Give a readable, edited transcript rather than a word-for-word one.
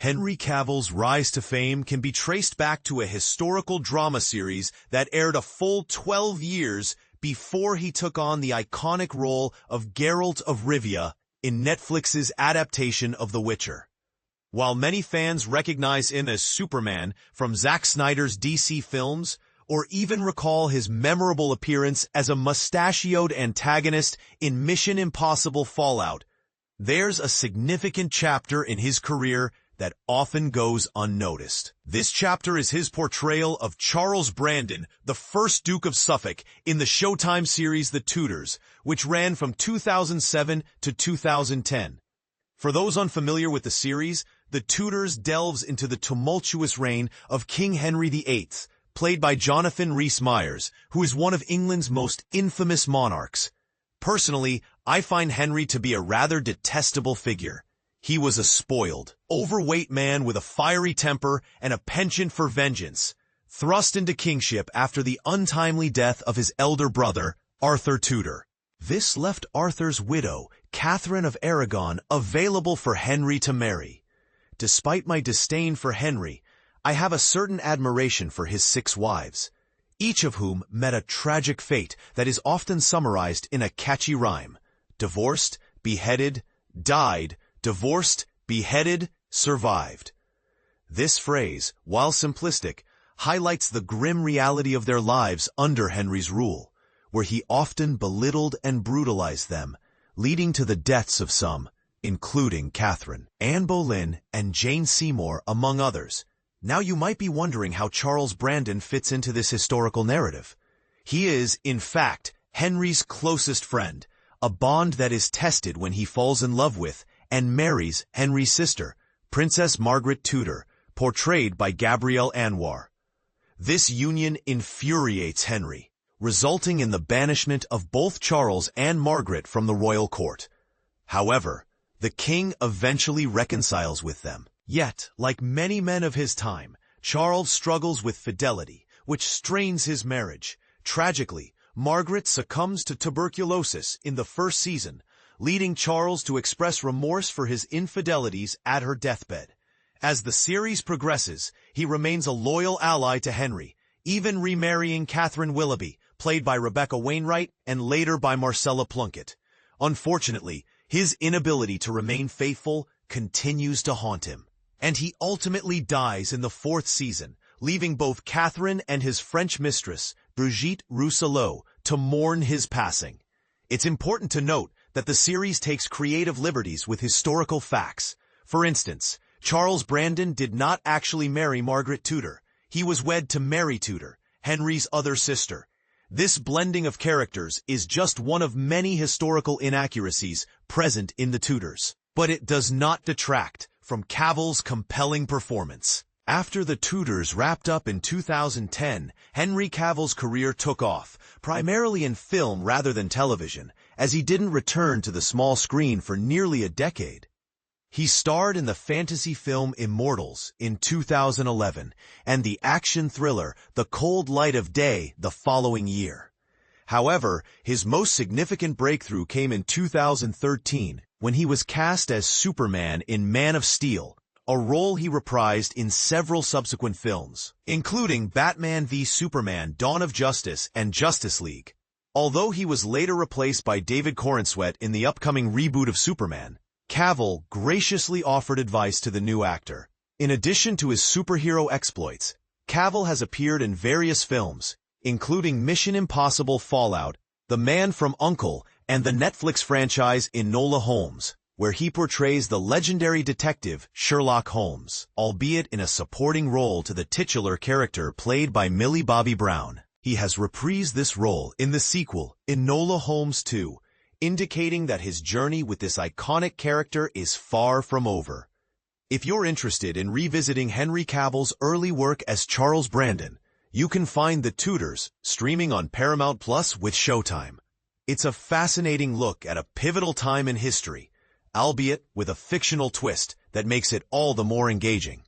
Henry Cavill's rise to fame can be traced back to a historical drama series that aired a full 12 years before he took on the iconic role of Geralt of Rivia in Netflix's adaptation of The Witcher. While many fans recognize him as Superman from Zack Snyder's DC films, or even recall his memorable appearance as a mustachioed antagonist in Mission Impossible Fallout, there's a significant chapter in his career that often goes unnoticed. This chapter is his portrayal of Charles Brandon, the first Duke of Suffolk, in the Showtime series The Tudors, which ran from 2007 to 2010. For those unfamiliar with the series, The Tudors delves into the tumultuous reign of King Henry VIII, played by Jonathan Rhys-Meyers, who is one of England's most infamous monarchs. Personally, I find Henry to be a rather detestable figure. He was a spoiled, overweight man with a fiery temper and a penchant for vengeance, thrust into kingship after the untimely death of his elder brother, Arthur Tudor. This left Arthur's widow, Catherine of Aragon, available for Henry to marry. Despite my disdain for Henry, I have a certain admiration for his 6 wives, each of whom met a tragic fate that is often summarized in a catchy rhyme: divorced, beheaded, died, divorced, beheaded, survived. This phrase, while simplistic, highlights the grim reality of their lives under Henry's rule, where he often belittled and brutalized them, leading to the deaths of some, including Catherine, Anne Boleyn, and Jane Seymour, among others. Now you might be wondering how Charles Brandon fits into this historical narrative. He is, in fact, Henry's closest friend, a bond that is tested when he falls in love with and marries Henry's sister, Princess Margaret Tudor, portrayed by Gabrielle Anwar. This union infuriates Henry, resulting in the banishment of both Charles and Margaret from the royal court. However, the king eventually reconciles with them. Yet, like many men of his time, Charles struggles with fidelity, which strains his marriage. Tragically, Margaret succumbs to tuberculosis in the first season, leading Charles to express remorse for his infidelities at her deathbed. As the series progresses, he remains a loyal ally to Henry, even remarrying Catherine Willoughby, played by Rebecca Wainwright and later by Marcella Plunkett. Unfortunately, his inability to remain faithful continues to haunt him, and he ultimately dies in the 4th season, leaving both Catherine and his French mistress, Brigitte Rousselot, to mourn his passing. It's important to note that the series takes creative liberties with historical facts. For instance, Charles Brandon did not actually marry Margaret Tudor. He was wed to Mary Tudor, Henry's other sister. This blending of characters is just one of many historical inaccuracies present in The Tudors, but it does not detract from Cavill's compelling performance. After The Tudors wrapped up in 2010, Henry Cavill's career took off, primarily in film rather than television, as he didn't return to the small screen for nearly a decade. He starred in the fantasy film Immortals in 2011 and the action thriller The Cold Light of Day the following year. However, his most significant breakthrough came in 2013 when he was cast as Superman in Man of Steel, a role he reprised in several subsequent films, including Batman v Superman: Dawn of Justice and Justice League. Although he was later replaced by David Corenswet in the upcoming reboot of Superman, Cavill graciously offered advice to the new actor. In addition to his superhero exploits, Cavill has appeared in various films, including Mission Impossible Fallout, The Man from U.N.C.L.E., and the Netflix franchise Enola Holmes, where he portrays the legendary detective Sherlock Holmes, albeit in a supporting role to the titular character played by Millie Bobby Brown. He has reprised this role in the sequel, Enola Holmes 2, indicating that his journey with this iconic character is far from over. If you're interested in revisiting Henry Cavill's early work as Charles Brandon, you can find The Tudors streaming on Paramount Plus with Showtime. It's a fascinating look at a pivotal time in history, albeit with a fictional twist that makes it all the more engaging.